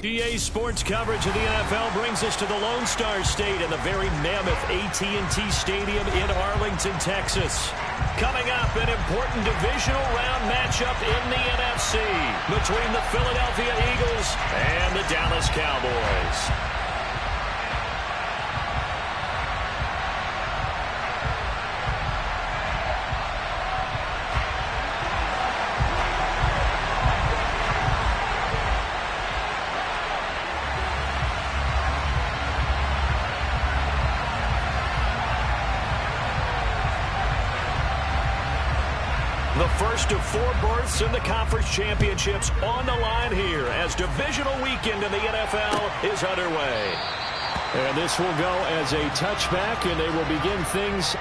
EA Sports coverage of the NFL brings us to the Lone Star State and the very mammoth AT&T Stadium in Arlington, Texas. Coming up, an important divisional round matchup in the NFC between the Philadelphia Eagles and the Dallas Cowboys. The first of 4 berths in the conference championships on the line here as divisional weekend in the NFL is underway. And this will go as a touchback, and they will begin things.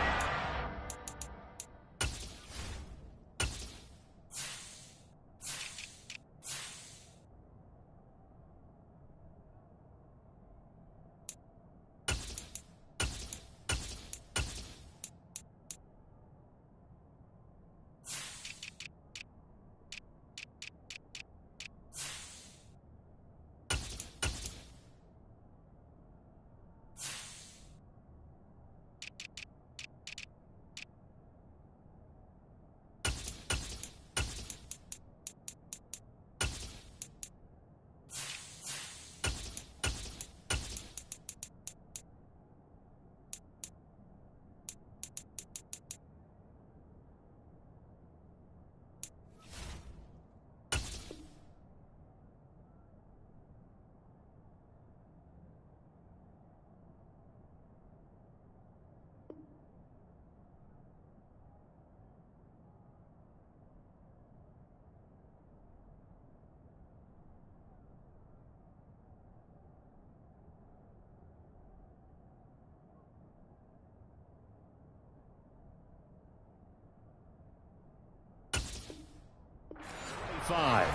Five.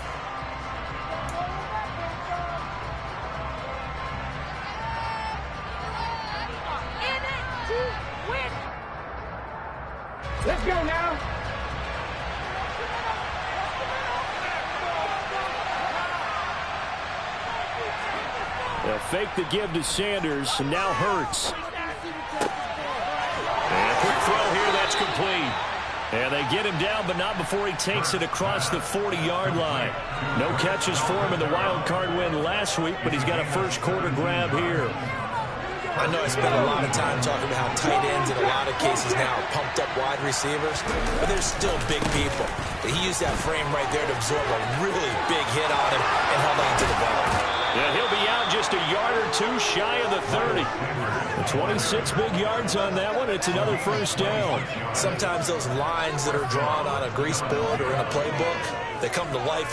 Let's go now. They'll fake the give to Sanders, and now Hurts. And a quick throw here, that's complete. And they get him down, but not before he takes it across the 40-yard line. No catches for him in the wild card win last week, but he's got a first-quarter grab here. I know I spent a lot of time talking about how tight ends in a lot of cases now are pumped-up wide receivers, but they're still big people. He used that frame right there to absorb a really big hit on him and held on to the ball. Yeah, he'll be out just a yard or two shy of the 30. 26 big yards on that one. It's another first down. Sometimes those lines that are drawn on a grease board or in a playbook, they come to life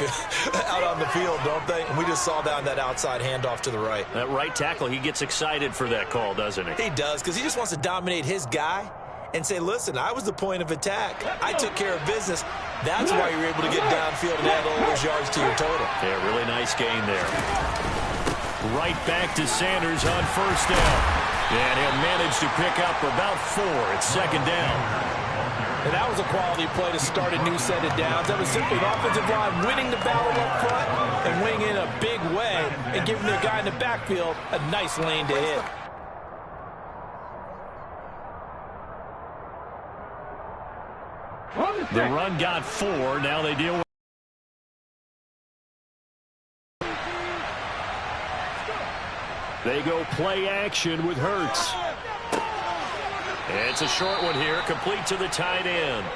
out on the field, don't they? And we just saw down that outside handoff to the right. That right tackle, he gets excited for that call, doesn't he? He does, because he just wants to dominate his guy and say, listen, I was the point of attack. I took care of business. That's why you're able to get downfield and add all those yards to your total. Yeah, really nice gain there. Right back to Sanders on first down. And he'll manage to pick up about 4 at second down. And that was a quality play to start a new set of downs. That was simply the offensive line winning the battle up front and winning in a big way and giving their guy in the backfield a nice lane to hit. The run got 4. Now they deal with. They go play action with Hurts. It's a short one here, complete to the tight end.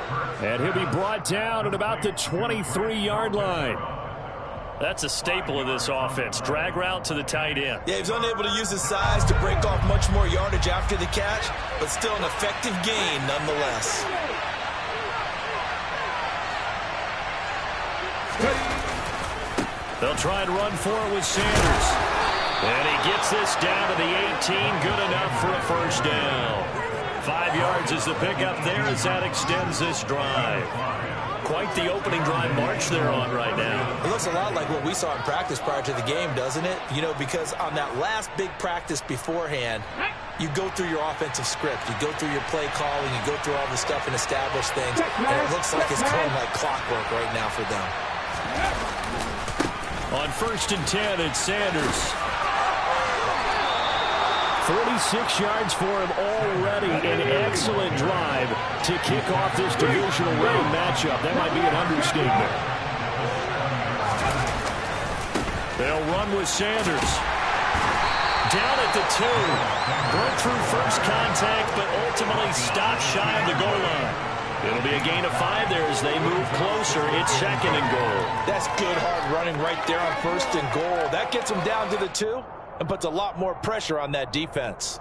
And he'll be brought down at about the 23-yard line. That's a staple of this offense. Drag route to the tight end. Yeah, he was unable to use his size to break off much more yardage after the catch, but still an effective gain nonetheless. They'll try and run for it with Sanders. And he gets this down to the 18. Good enough for a first down. 5 yards is the pickup there as that extends this drive. Quite the opening drive march they're on right now. It looks a lot like what we saw in practice prior to the game, doesn't it? You know, because on that last big practice beforehand, you go through your offensive script. You go through your play calling. You go through all the stuff and establish things. And it looks like it's going like clockwork right now for them. On 1st and 10, it's Sanders. 46 yards for him already. An excellent drive to kick off this divisional round matchup. That might be an understatement. They'll run with Sanders. Down at the 2. Broke through first contact, but ultimately stopped shy of the goal line. It'll be a gain of 5 there as they move closer. It's 2nd and goal. That's good hard running right there on 1st and goal. That gets them down to the 2 and puts a lot more pressure on that defense.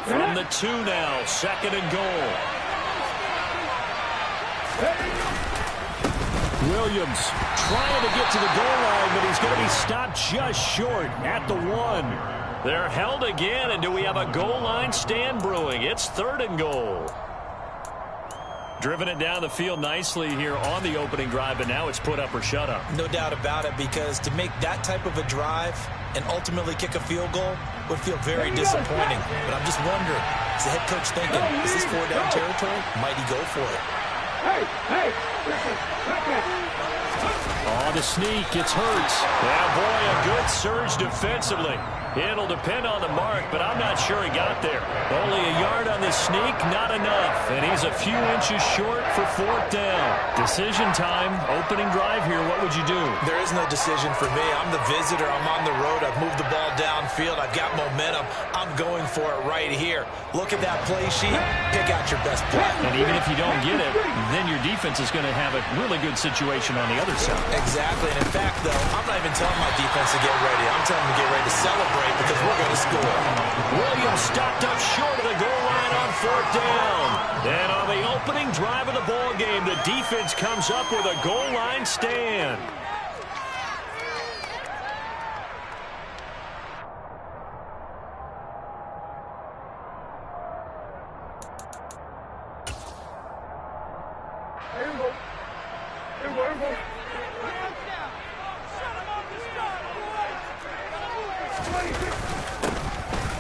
From the 2 now, 2nd and goal. Williams trying to get to the goal line, but he's going to be stopped just short at the 1. They're held again, and do we have a goal line stand brewing? It's 3rd and goal. Driven it down the field nicely here on the opening drive, but now it's put up or shut up. No doubt about it, because to make that type of a drive and ultimately kick a field goal would feel very disappointing. But I'm just wondering, is the head coach thinking, is this 4-down territory? Might he go for it? On the sneak, it's Hurts. Yeah, boy, a good surge defensively. It'll depend on the mark, but I'm not sure he got there. Only a yard on the sneak, not enough. And he's a few inches short for 4th down. Decision time, opening drive here. What would you do? There is no decision for me. I'm the visitor. I'm on the road. I've moved the ball downfield. I've got momentum. I'm going for it right here. Look at that play sheet. Pick out your best play. And even if you don't get it, then your defense is going to have a really good situation on the other side. Exactly. And in fact, though, I'm not even telling my defense to get ready. I'm telling them to get ready to celebrate because we're going to score. Williams stopped up short of the goal line on 4th down. And on the opening drive of the ball game, the defense comes up with a goal line stand.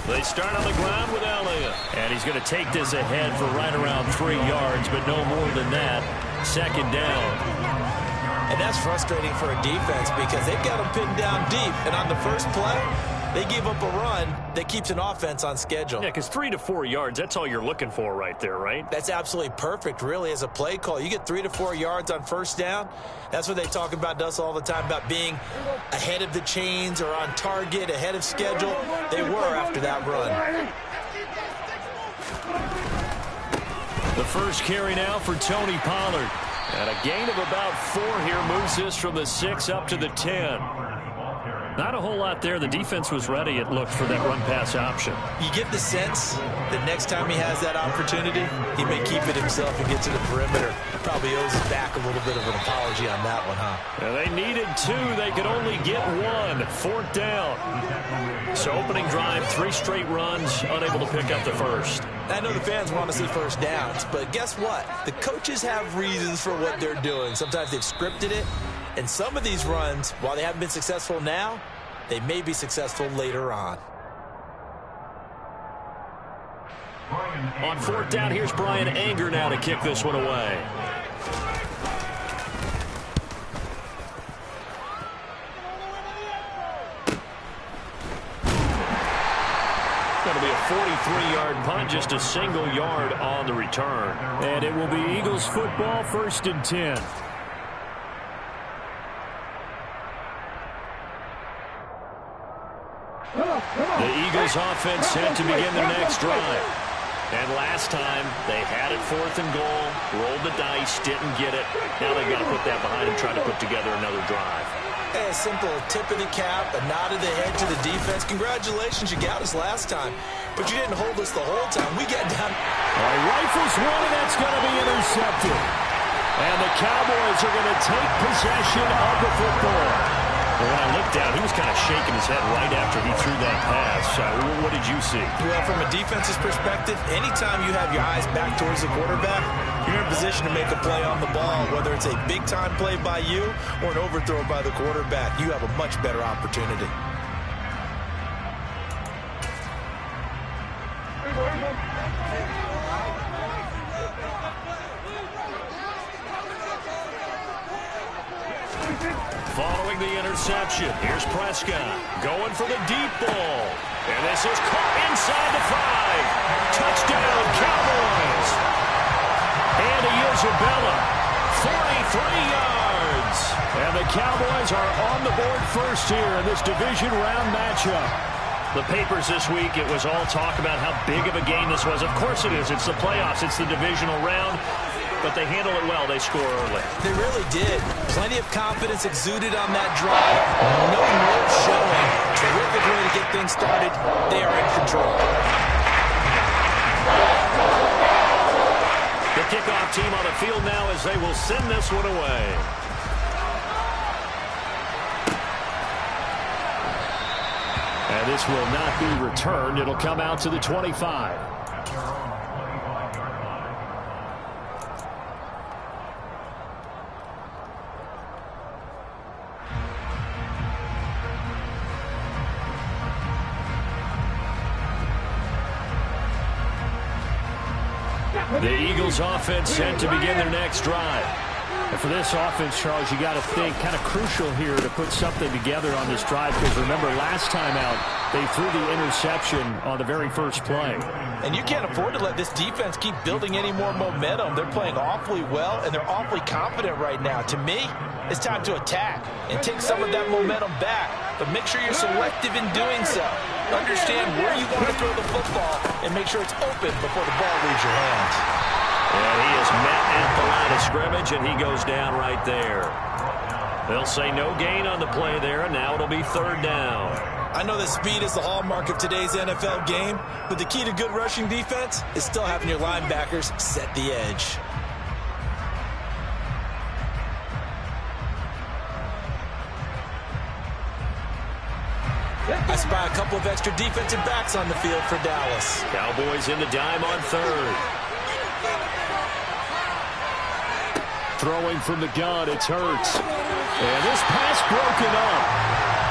They start on the ground with Elliott. And he's going to take this ahead for right around 3 yards, but no more than that. 2nd down. And that's frustrating for a defense because they've got them pinned down deep. And on the first play, they give up a run that keeps an offense on schedule. Yeah, because 3 to 4 yards, that's all you're looking for right there, right? That's absolutely perfect, really, as a play call. You get 3 to 4 yards on 1st down. That's what they talk about us all the time, about being ahead of the chains or on target, ahead of schedule. They were after that run. The first carry now for Tony Pollard. And a gain of about 4 here moves this from the 6 up to the 10. Not a whole lot there. The defense was ready, it looked, for that run-pass option. You get the sense that next time he has that opportunity, he may keep it himself and get to the perimeter. Probably owes his back a little bit of an apology on that one, huh? Yeah, they needed 2. They could only get 1. 4th down. So opening drive, 3 straight runs, unable to pick up the first. I know the fans want to see first downs, but guess what? The coaches have reasons for what they're doing. Sometimes they've scripted it. And some of these runs, while they haven't been successful now, they may be successful later on. On 4th down, here's Brian Anger now to kick this one away. Going to be a 43-yard punt, just a single yard on the return. And it will be Eagles football, 1st and 10. The Eagles offense set to begin their next drive. And last time, they had it 4th and goal, rolled the dice, didn't get it. Now they've got to put that behind them, try to put together another drive. A simple tip of the cap, a nod of the head to the defense. Congratulations, you got us last time. But you didn't hold us the whole time. We got down. Rifles one, and that's going to be intercepted. And the Cowboys are going to take possession of the football. Well, when I looked down, he was kind of shaking his head right after he threw that pass. What did you see? Well, from a defense's perspective, anytime you have your eyes back towards the quarterback, you're in position to make a play on the ball. Whether it's a big-time play by you or an overthrow by the quarterback, you have a much better opportunity. Following the interception, here's Prescott going for the deep ball. And this is caught inside the 5. Touchdown, Cowboys. And Isabella, 43 yards. And the Cowboys are on the board first here in this division round matchup. The papers this week, it was all talk about how big of a game this was. Of course it is. It's the playoffs. It's the divisional round. But they handle it well. They score early. They really did. Plenty of confidence exuded on that drive. No nerve showing. Terrific way to get things started. They are in control. The kickoff team on the field now as they will send this one away. And this will not be returned. It'll come out to the 25. The Eagles offense set to begin their next drive. And for this offense, Charles, you got to think kind of crucial here to put something together on this drive, because remember last time out they threw the interception on the very first play. And you can't afford to let this defense keep building any more momentum. They're playing awfully well, and they're awfully confident right now. To me, it's time to attack and take some of that momentum back, but make sure you're selective in doing so. Understand where you want to throw the football and make sure it's open before the ball leaves your hands. And he is met at the line of scrimmage, and he goes down right there. They'll say no gain on the play there, and now it'll be third down. I know that speed is the hallmark of today's NFL game, but the key to good rushing defense is still having your linebackers set the edge. I spy a couple of extra defensive backs on the field for Dallas. Cowboys in the dime on third. Throwing from the gun, it's Hurts. And this pass broken up.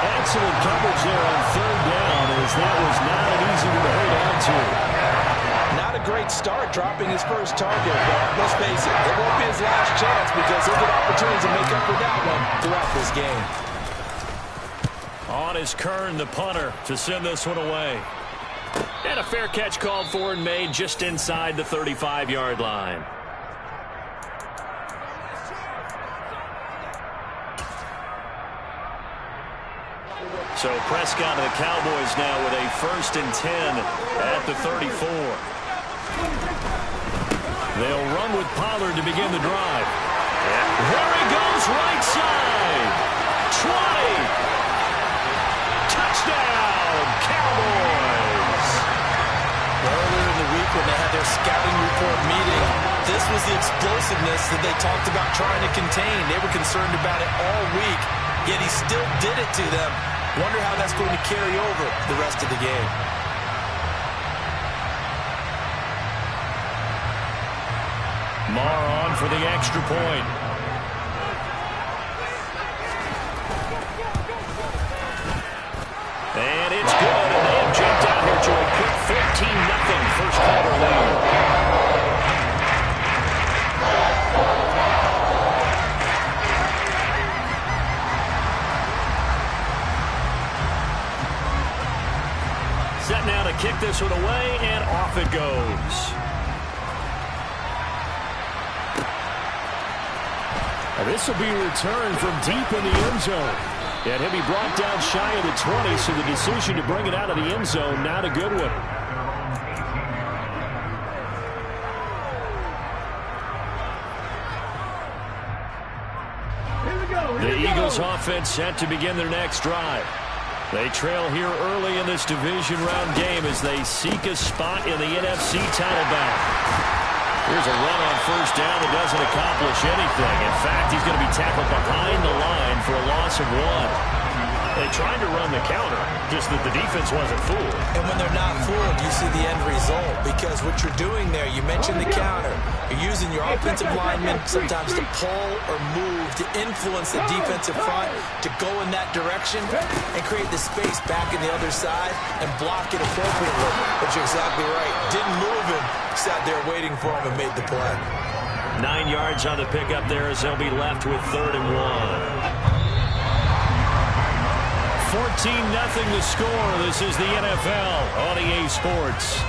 Excellent coverage there on third down, as that was not an easy one to hold on to. Not a great start dropping his first target, but let's face it, it won't be his last chance because he'll get opportunities to make up for that one throughout this game. On is Kern, the punter, to send this one away. And a fair catch called for and made just inside the 35-yard line. So Prescott and the Cowboys now with a 1st and 10 at the 34. They'll run with Pollard to begin the drive. There he goes, right side. 20. Touchdown, Cowboys. Earlier in the week when they had their scouting report meeting, this was the explosiveness that they talked about trying to contain. They were concerned about it all week, yet he still did it to them. Wonder how that's going to carry over the rest of the game. Marr on for the extra point. And it's good, and they have jumped out here to a quick 14-0 first quarter lead. Set now to kick this one away, and off it goes. And this will be returned from deep in the end zone. And he'll be brought down shy of the 20, so the decision to bring it out of the end zone, not a good one. The Eagles offense set to begin their next drive. They trail here early in this division round game as they seek a spot in the NFC title battle. Here's a run on first down that doesn't accomplish anything. In fact, he's going to be tackled behind the line for a loss of 1. They tried to run the counter, just that the defense wasn't fooled. And when they're not fooled, you see the end result. Because what you're doing there, you mentioned the counter. You're using your offensive linemen sometimes to pull or move, to influence the defensive front, to go in that direction and create the space back in the other side and block it appropriately. But you're exactly right. Didn't move him. Sat there waiting for him and made the play. 9 yards on the pickup there as they'll be left with 3rd and 1. 14-0 the score. This is the NFL on EA Sports.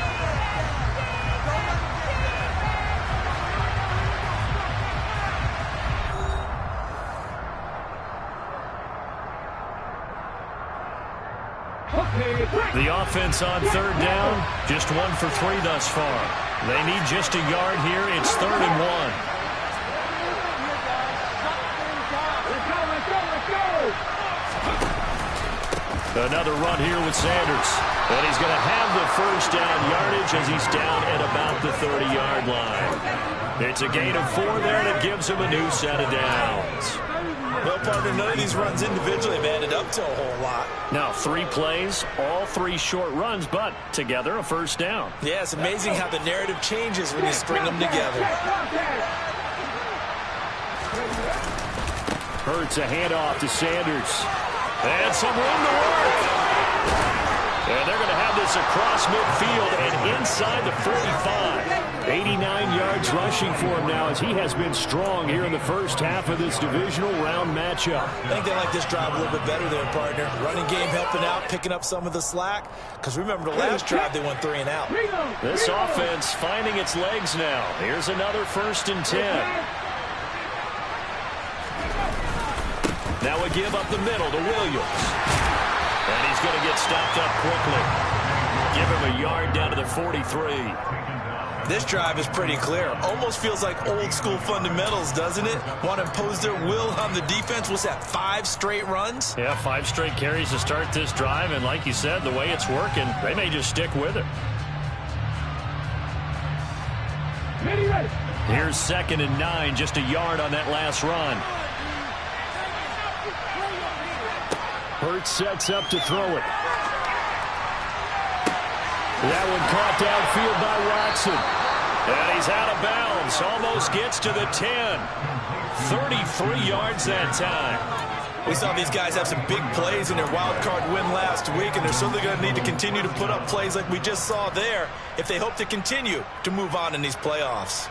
The offense on third down, just 1 for 3 thus far. They need just a yard here. It's 3rd and 1. Another run here with Sanders. And he's going to have the first down yardage as he's down at about the 30-yard line. It's a gain of 4 there, and it gives him a new set of downs. Well, partner, none of these runs individually have added up to a whole lot. Now, 3 plays, all 3 short runs, but together a first down. Yeah, it's amazing how the narrative changes when you string them together. Hurts a handoff to Sanders. And some room to work. And they're going to have this across midfield and inside the 45. 89 yards rushing for him now as he has been strong here in the first half of this divisional round matchup. I think they like this drive a little bit better there, partner. Running game helping out, picking up some of the slack. Because remember, the last drive they went 3 and out. This offense finding its legs now. Here's another 1st and 10. Now we give up the middle to Williams. And he's going to get stopped up quickly. Give him a yard down to the 43. This drive is pretty clear. Almost feels like old school fundamentals, doesn't it? Want to impose their will on the defense. What's that, 5 straight runs? Yeah, 5 straight carries to start this drive. And like you said, the way it's working, they may just stick with it. Here's 2nd and 9, just a yard on that last run. Hurts sets up to throw it. That one caught downfield by Watson. And he's out of bounds. Almost gets to the 10. 33 yards that time. We saw these guys have some big plays in their wild card win last week, and they're certainly going to need to continue to put up plays like we just saw there if they hope to continue to move on in these playoffs.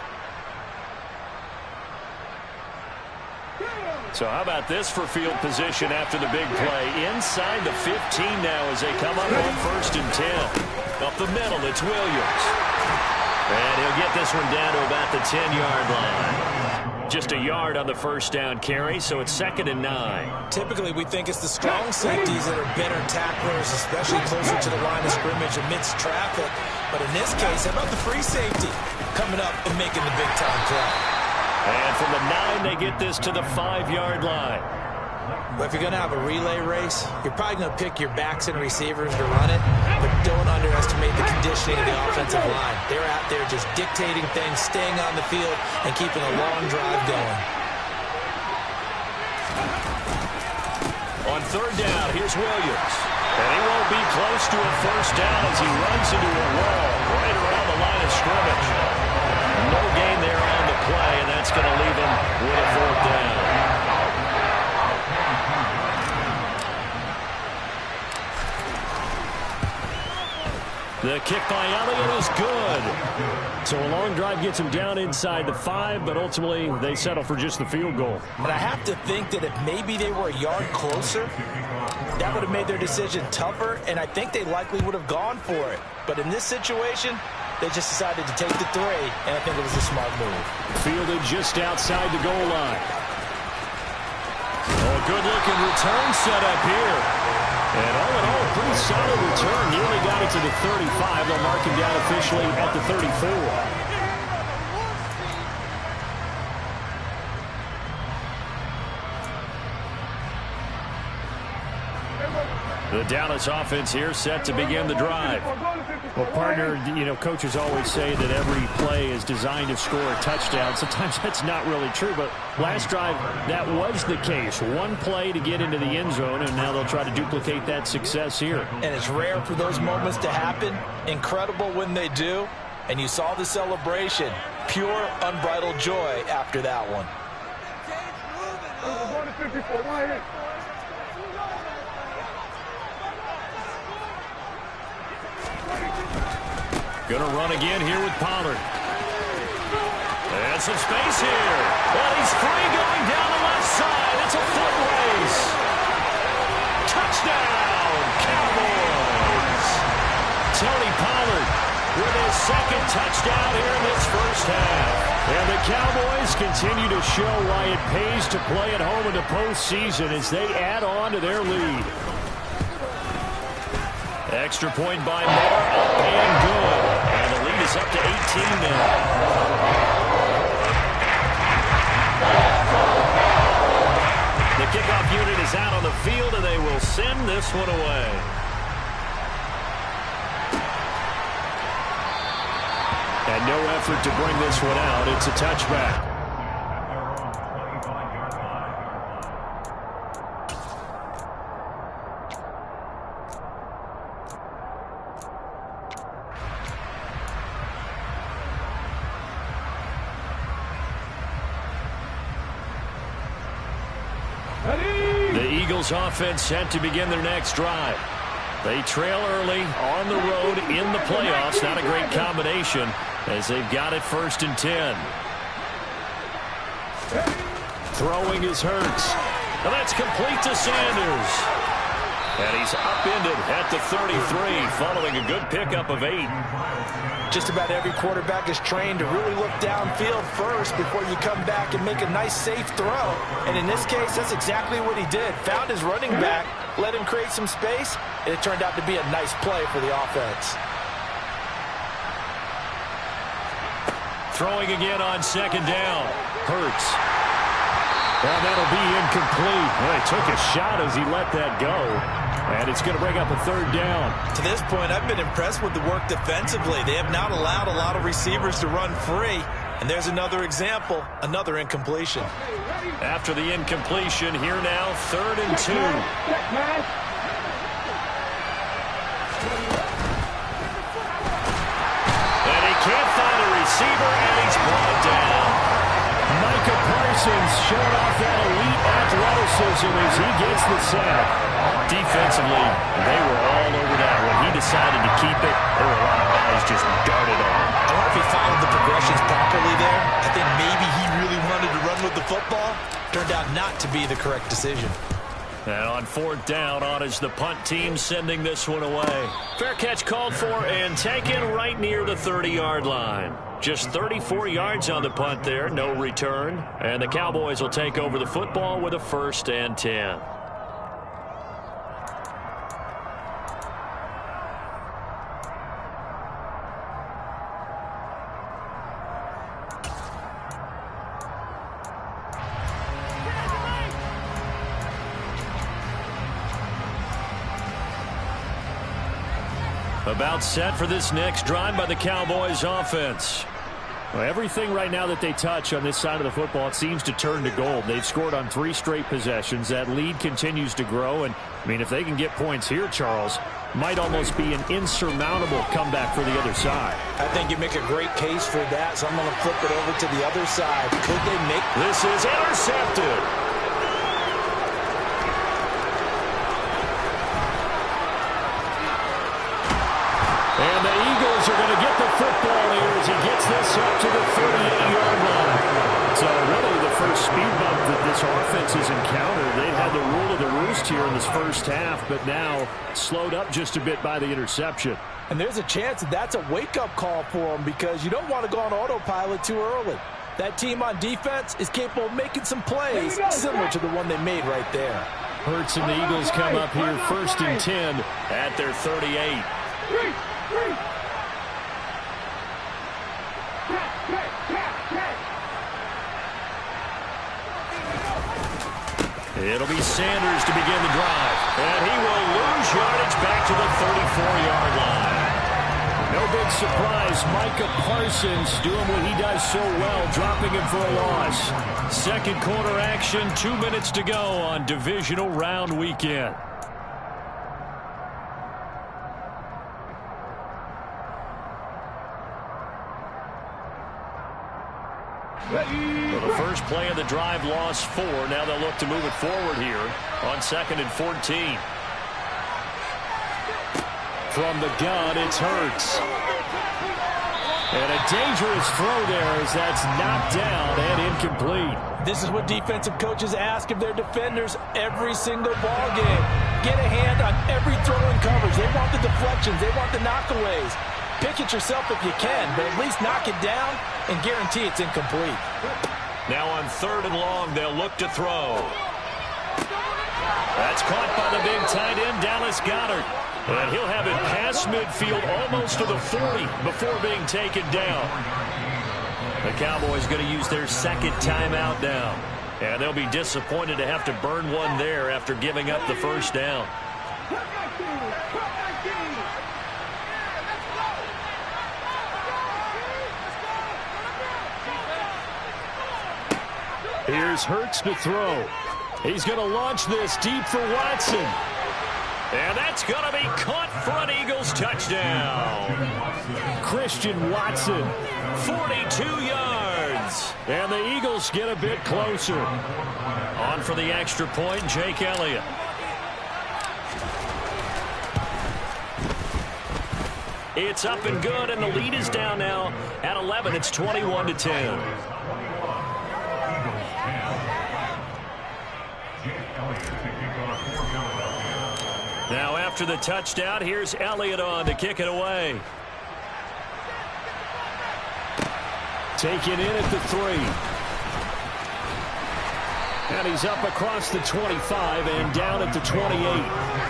So how about this for field position after the big play? Inside the 15 now as they come up on 1st and 10. Up the middle, it's Williams. And he'll get this one down to about the 10-yard line. Just a yard on the first down carry, so it's 2nd and 9. Typically, we think it's the strong safeties that are better tacklers, especially closer to the line of scrimmage amidst traffic. But in this case, how about the free safety coming up and making the big-time play? And from the 9, they get this to the 5-yard line. But if you're going to have a relay race, you're probably going to pick your backs and receivers to run it, but don't underestimate the conditioning of the offensive line. They're out there just dictating things, staying on the field, and keeping a long drive going. On 3rd down, here's Williams. And he won't be close to a first down as he runs into a wall right around the line of scrimmage. No gain there on the play, and that's going to leave him with a 4th down. The kick by Elliott is good. So a long drive gets him down inside the 5, but ultimately they settle for just the field goal. And I have to think that if maybe they were a yard closer, that would have made their decision tougher, and I think they likely would have gone for it. But in this situation, they just decided to take the 3, and I think it was a smart move. Fielded just outside the goal line. Oh, good-looking return set up here. And all in all, a pretty solid return. Nearly got it to the 35. They'll mark him down officially at the 34. The Dallas offense here set to begin the drive. Well, partner, you know, coaches always say that every play is designed to score a touchdown. Sometimes that's not really true, but last drive, that was the case. One play to get into the end zone, and now they'll try to duplicate that success here. And it's rare for those moments to happen. Incredible when they do. And you saw the celebration. Pure, unbridled joy after that one. Going to run again here with Pollard. And some space here. Well, he's free going down the left side. It's a foot race. Touchdown, Cowboys! Tony Pollard with his second touchdown here in this first half. And the Cowboys continue to show why it pays to play at home in the postseason as they add on to their lead. Extra point by Moore, up and good. And the lead is up to 18 now. The kickoff unit is out on the field, and they will send this one away. And no effort to bring this one out. It's a touchback. The Eagles offense set to begin their next drive. They trail early on the road in the playoffs. Not a great combination as they've got it 1st and 10. Throwing is Hurts. And that's complete to Sanders. And he's upended at the 33 following a good pickup of 8. Just about every quarterback is trained to really look downfield first before you come back and make a nice, safe throw. And in this case, that's exactly what he did. Found his running back, let him create some space, and it turned out to be a nice play for the offense. Throwing again on 2nd down. Hurts. Well, that'll be incomplete. Well, he took a shot as he let that go. And it's going to bring up a 3rd down. To this point, I've been impressed with the work defensively. They have not allowed a lot of receivers to run free. And there's another example, another incompletion. After the incompletion, here now, 3rd and 2. And he can't find a receiver, and he's brought down. Micah Parsons showing off that elite athleticism as he gets the sack. Defensively, they were all over that. When he decided to keep it, there were a lot of eyes just darted on him. I wonder if he followed the progressions properly there. I think maybe he really wanted to run with the football. Turned out not to be the correct decision. And on 4th down, on is the punt team sending this one away. Fair catch called for and taken right near the 30-yard line. Just 34 yards on the punt there, no return. And the Cowboys will take over the football with a 1st and 10. About set for this next drive by the Cowboys offense. Well, everything right now that they touch on this side of the football, it seems to turn to gold. They've scored on 3 straight possessions. That lead continues to grow. And, I mean, if they can get points here, Charles, might almost be an insurmountable comeback for the other side. I think you make a great case for that, so I'm going to flip it over to the other side. Could they make... This is intercepted. And the Eagles are going to get the football here as he gets this up to the 38-yard line. So really the first speed bump that this offense has encountered. They had the rule of the roost here in this first half, but now slowed up just a bit by the interception. And there's a chance that that's a wake-up call for them because you don't want to go on autopilot too early. That team on defense is capable of making some plays similar to the one they made right there. Hurts and the Eagles come up here 1st and 10 at their 38. It'll be Sanders to begin the drive. And he will lose yardage back to the 34-yard line. No big surprise. Micah Parsons doing what he does so well, dropping him for a loss. 2nd quarter action, 2 minutes to go on divisional round weekend. Well, the first play of the drive lost 4. Now they'll look to move it forward here on 2nd and 14. From the gun, it's Hurts. And a dangerous throw there as that's knocked down and incomplete. This is what defensive coaches ask of their defenders every single ball game. Get a hand on every throw in coverage. They want the deflections. They want the knockaways. Pick it yourself if you can, but at least knock it down and guarantee it's incomplete. Now on 3rd and long, they'll look to throw. That's caught by the big tight end, Dallas Goedert. And he'll have it past midfield almost to the 40 before being taken down. The Cowboys going to use their 2nd timeout now. And they'll be disappointed to have to burn one there after giving up the 1st down. Here's Hurts to throw. He's going to launch this deep for Watson. And that's going to be caught for an Eagles touchdown. Christian Watson, 42 yards. And the Eagles get a bit closer. On for the extra point, Jake Elliott. It's up and good, and the lead is down now at 11. It's 21-10. Now after the touchdown, here's Elliott on to kick it away. Taken in at the 3. And he's up across the 25 and down at the 28.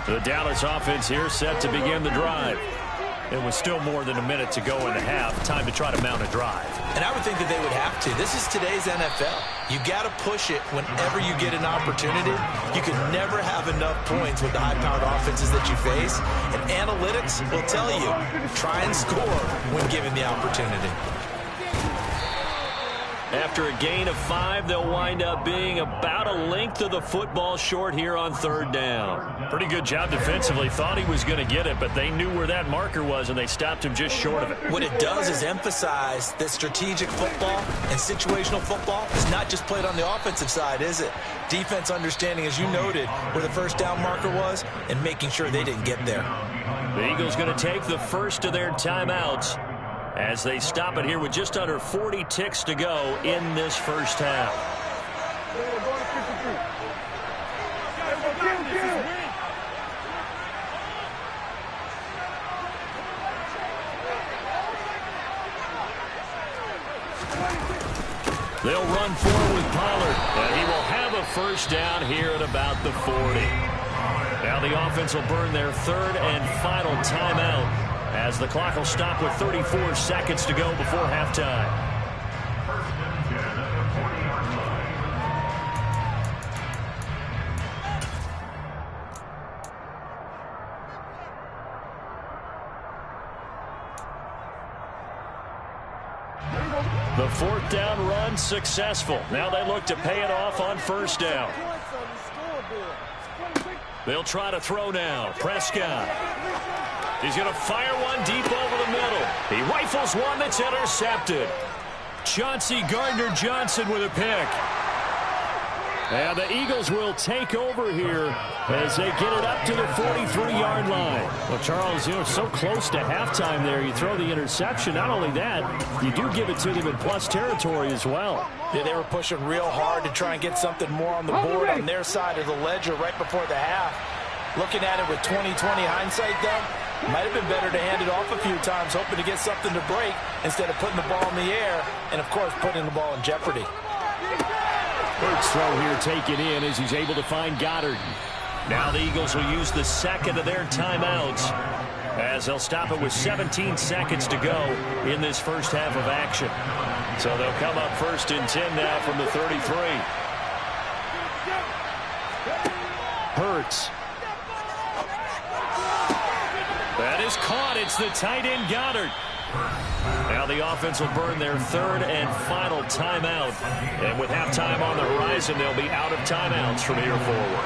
The Dallas offense here set to begin the drive. It was still more than a minute to go in the half. Time to try to mount a drive. And I would think that they would have to. This is today's NFL. You got to push it whenever you get an opportunity. You can never have enough points with the high-powered offenses that you face. And analytics will tell you, try and score when given the opportunity. After a gain of 5, they'll wind up being about a length of the football short here on 3rd down. Pretty good job defensively. Thought he was going to get it, but they knew where that marker was, and they stopped him just short of it. What it does is emphasize that strategic football and situational football is not just played on the offensive side, is it? Defense understanding, as you noted, where the 1st down marker was and making sure they didn't get there. The Eagles going to take the first of their timeouts as they stop it here with just under 40 ticks to go in this 1st half. They'll run forward with Pollard, and he will have a 1st down here at about the 40. Now the offense will burn their 3rd and final timeout, as the clock will stop with 34 seconds to go before halftime. The 4th down run successful. Now they look to pay it off on 1st down. They'll try to throw now. Prescott. He's going to fire one deep over the middle. He rifles one that's intercepted. Chauncey Gardner-Johnson with a pick. And the Eagles will take over here as they get it up to the 43-yard line. Well, Charles, so close to halftime there. You throw the interception. Not only that, you do give it to them in plus territory as well. Yeah, they were pushing real hard to try and get something more on the board on their side of the ledger right before the half. Looking at it with 20/20 hindsight, though, might have been better to hand it off a few times, hoping to get something to break instead of putting the ball in the air and, of course, putting the ball in jeopardy. Hurts throw here taken in as he's able to find Goddard. Now the Eagles will use the 2nd of their timeouts as they'll stop it with 17 seconds to go in this 1st half of action. So they'll come up 1st and 10 now from the 33. Hurts. That is caught. It's the tight end Goddard. Now the offense will burn their 3rd and final timeout. And with halftime on the horizon, they'll be out of timeouts from here forward.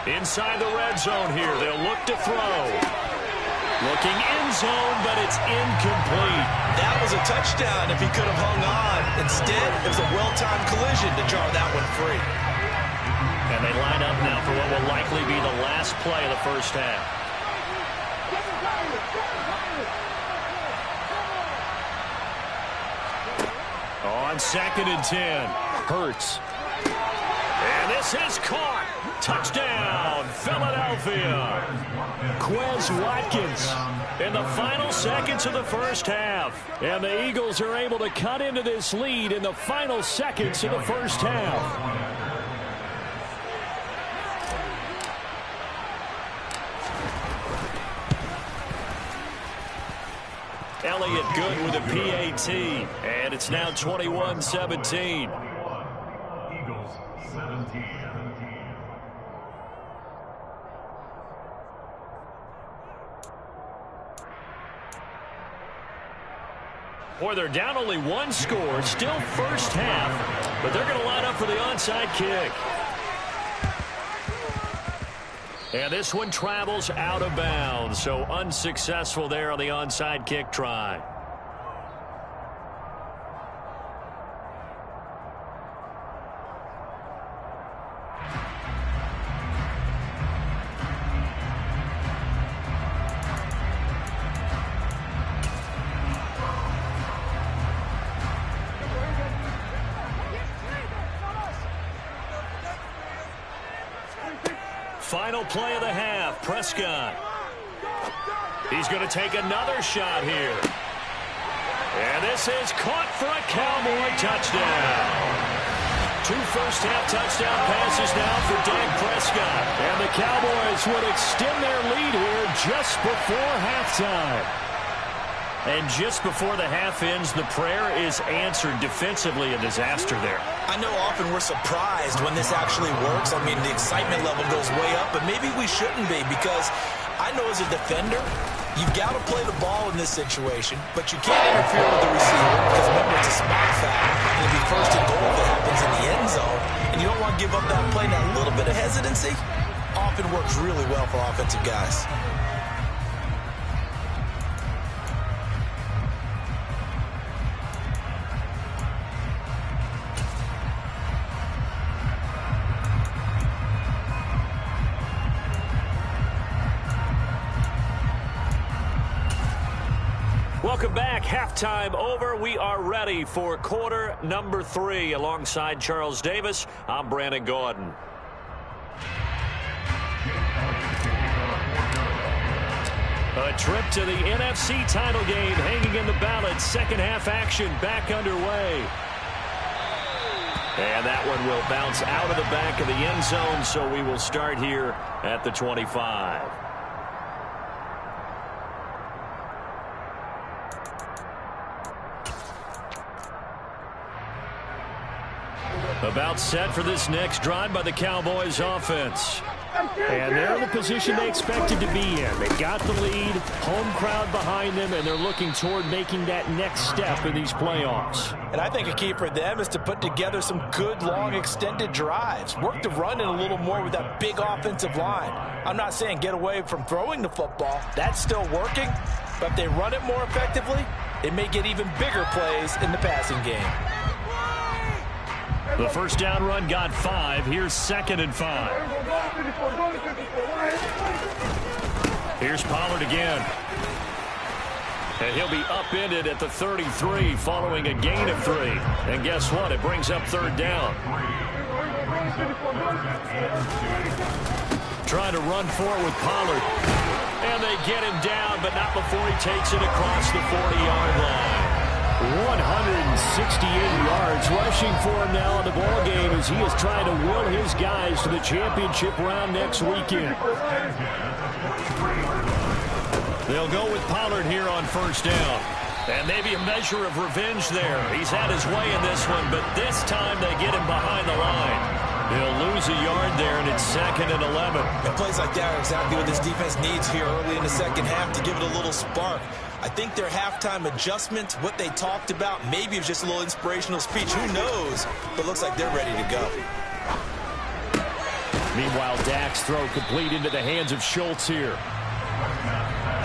Inside the red zone here, they'll look to throw. Looking end zone, but it's incomplete. That was a touchdown if he could have hung on. Instead, it was a well-timed collision to draw that one free. And they line up now for what will likely be the last play of the first half. On 2nd and 10, Hurts. And this is caught. Touchdown, Philadelphia. Quez Watkins in the final seconds of the first half. And the Eagles are able to cut into this lead in the final seconds of the first half. Elliott good with a PAT, and it's now 21-17. Eagles 17. Boy, they're down only one score, still first half, but they're going to line up for the onside kick. And this one travels out of bounds, so unsuccessful there on the onside kick try. Final play of the half, Prescott. He's going to take another shot here. And this is caught for a Cowboy touchdown. 2 first-half touchdown passes now for Dak Prescott. And the Cowboys would extend their lead here just before halftime. And just before the half ends, the prayer is answered. Defensively, a disaster there. I know often we're surprised when this actually works. I mean, the excitement level goes way up, but maybe we shouldn't be, because I know as a defender, you've got to play the ball in this situation, but you can't interfere with the receiver, because remember, it's a spot foul, and it'll be first and goal if it happens in the end zone, and you don't want to give up that play. Now, a little bit of hesitancy often works really well for offensive guys. Welcome back. Halftime over. We are ready for quarter number 3. Alongside Charles Davis, I'm Brandon Gordon. A trip to the NFC title game hanging in the balance. Second half action back underway. And that one will bounce out of the back of the end zone, so we will start here at the 25. About set for this next drive by the Cowboys offense. And they're in the position they expected to be in. They got the lead, home crowd behind them, and they're looking toward making that next step in these playoffs. And I think a key for them is to put together some good, long, extended drives. Work the run in a little more with that big offensive line. I'm not saying get away from throwing the football. That's still working. But if they run it more effectively, it may get even bigger plays in the passing game. The first down run got 5. Here's 2nd and 5. Here's Pollard again. And he'll be upended at the 33 following a gain of 3. And guess what? It brings up 3rd down. Trying to run forward with Pollard. And they get him down, but not before he takes it across the 40-yard line. 168 yards rushing for him now in the ballgame as he is trying to will his guys to the championship round next weekend. They'll go with Pollard here on first down. And maybe a measure of revenge there. He's had his way in this one, but this time they get him behind the line. He'll lose a yard there, and it's 2nd and 11. And plays like that are exactly what this defense needs here early in the second half to give it a little spark. I think their halftime adjustment, what they talked about, maybe it was just a little inspirational speech. Who knows? But looks like they're ready to go. Meanwhile, Dak's throw complete into the hands of Schultz here.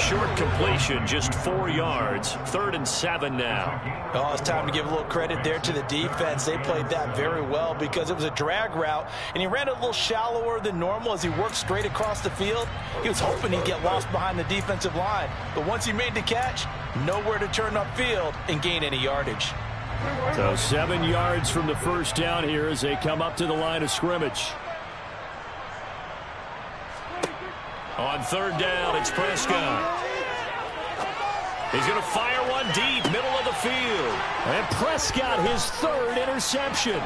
Short completion, just 4 yards. 3rd and 7 now. Oh, it's time to give a little credit there to the defense. They played that very well because it was a drag route, and he ran it a little shallower than normal as he worked straight across the field. He was hoping he'd get lost behind the defensive line, but once he made the catch, nowhere to turn upfield and gain any yardage. So 7 yards from the first down here as they come up to the line of scrimmage. On 3rd down, it's Prescott. He's going to fire one deep, middle of the field. And Prescott, his 3rd interception.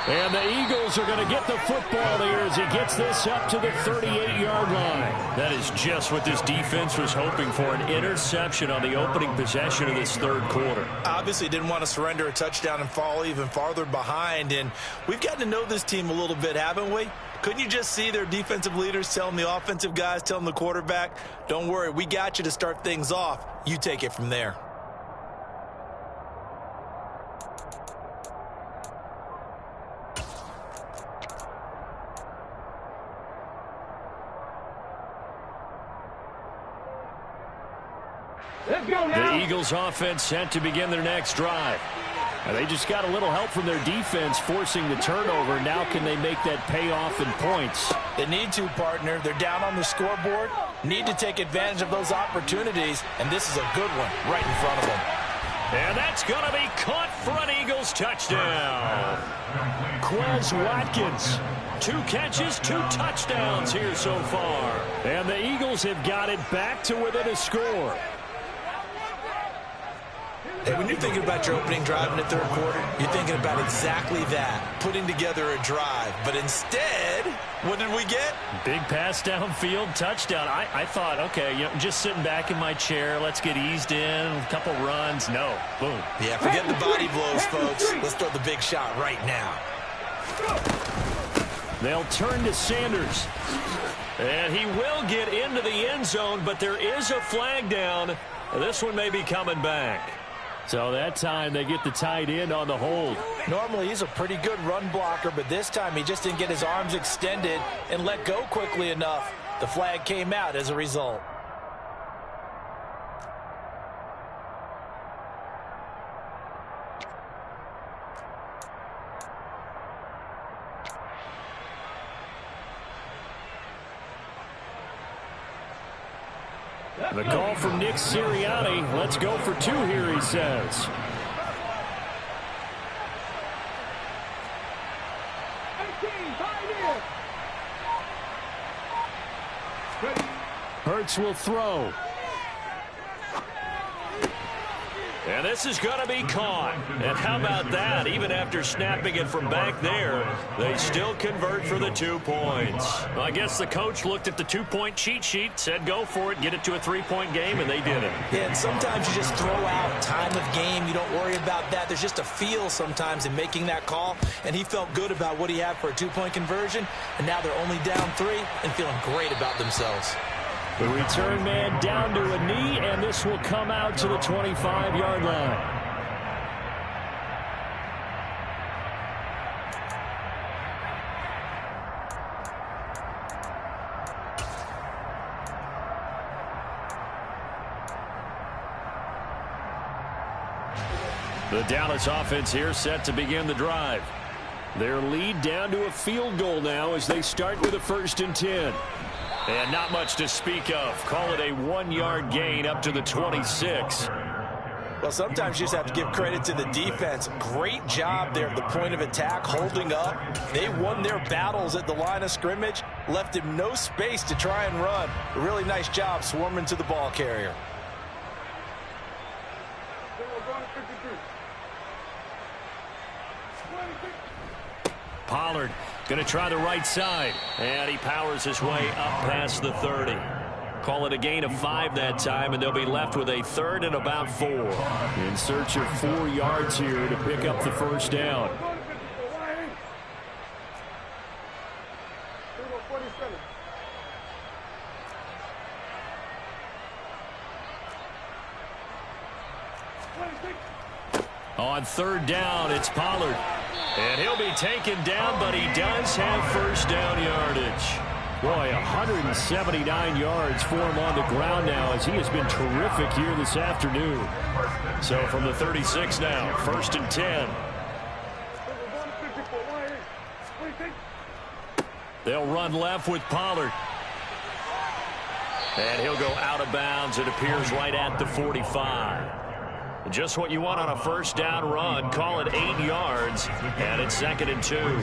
And the Eagles are going to get the football here as he gets this up to the 38-yard line. That is just what this defense was hoping for, an interception on the opening possession of this 3rd quarter. Obviously didn't want to surrender a touchdown and fall even farther behind, and we've gotten to know this team a little bit, haven't we? Couldn't you just see their defensive leaders telling the offensive guys, telling the quarterback, don't worry, we got you to start things off. You take it from there. The Eagles offense set to begin their next drive. And they just got a little help from their defense forcing the turnover. Now can they make that pay off in points? They need to, partner. They're down on the scoreboard. Need to take advantage of those opportunities, and this is a good one right in front of them. And that's going to be caught for an Eagles touchdown. Quez Watkins. 2 catches, 2 touchdowns here so far. And the Eagles have got it back to within a score. Hey, when you're thinking about your opening drive in the 3rd quarter, you're thinking about exactly that, putting together a drive. But instead, what did we get? Big pass downfield, touchdown. I thought, okay, just sitting back in my chair, let's get eased in, a couple runs. No, boom. Yeah, forget the body blows, folks. Let's throw the big shot right now. They'll turn to Sanders. And he will get into the end zone, but there is a flag down. This one may be coming back. So that time they get the tight end on the hold. Normally he's a pretty good run blocker, but this time he just didn't get his arms extended and let go quickly enough. The flag came out as a result. The call from Nick Sirianni. Let's go for 2 here, he says. Hurts will throw. And this is going to be caught. And how about that? Even after snapping it from back there, they still convert for the 2 points. Well, I guess the coach looked at the 2-point cheat sheet, said go for it, get it to a 3-point game, and they did it. Yeah, and sometimes you just throw out time of game. You don't worry about that. There's just a feel sometimes in making that call, and he felt good about what he had for a 2-point conversion, and now they're only down 3 and feeling great about themselves. The return man down to a knee, and this will come out to the 25-yard line. The Dallas offense here set to begin the drive. Their lead down to a field goal now as they start with a 1st and 10. And not much to speak of. Call it a 1-yard gain up to the 26. Well, sometimes you just have to give credit to the defense. Great job there at the point of attack, holding up. They won their battles at the line of scrimmage, left him no space to try and run. A really nice job swarming to the ball carrier. Pollard going to try the right side. And he powers his way up past the 30. Call it a gain of 5 that time, and they'll be left with a 3rd and about 4. In search of 4 yards here to pick up the 1st down. On 3rd down, it's Pollard. And he'll be taken down, but he does have 1st down yardage. Boy, 179 yards for him on the ground now as he has been terrific here this afternoon. So from the 36 now, 1st and 10. They'll run left with Pollard. And he'll go out of bounds, it appears, right at the 45. Just what you want on a first down run. Call it 8 yards, and it's 2nd and 2.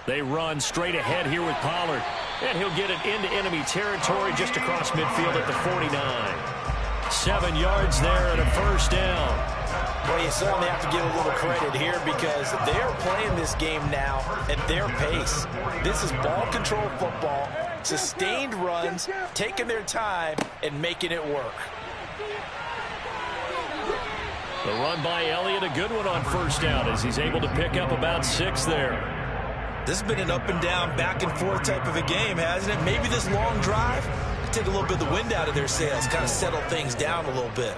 They run straight ahead here with Pollard. And he'll get it into enemy territory just across midfield at the 49. 7 yards there and a first down. Well, you certainly have to give a little credit here because they're playing this game now at their pace. This is ball control football, sustained runs, taking their time, and making it work. The run by Elliott, a good one on first down as he's able to pick up about 6 there. This has been an up and down, back and forth type of a game, hasn't it? Maybe this long drive could take a little bit of the wind out of their sails, kind of settle things down a little bit.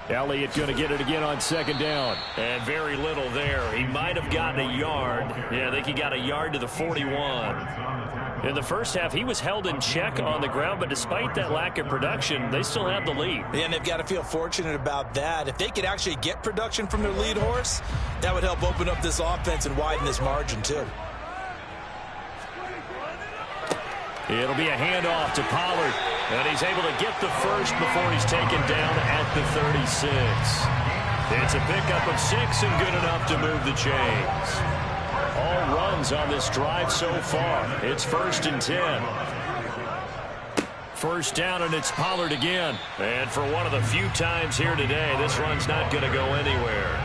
Elliott going to get it again on 2nd down. And very little there. He might have gotten a yard. Yeah, I think he got a yard to the 41. In the first half, he was held in check on the ground, but despite that lack of production, they still have the lead. And they've got to feel fortunate about that. If they could actually get production from their lead horse, that would help open up this offense and widen this margin, too. It'll be a handoff to Pollard, and he's able to get the first before he's taken down at the 36. It's a pickup of 6 and good enough to move the chains. All runs on this drive so far. It's 1st and 10. First down, and it's Pollard again. And for one of the few times here today, this run's not going to go anywhere.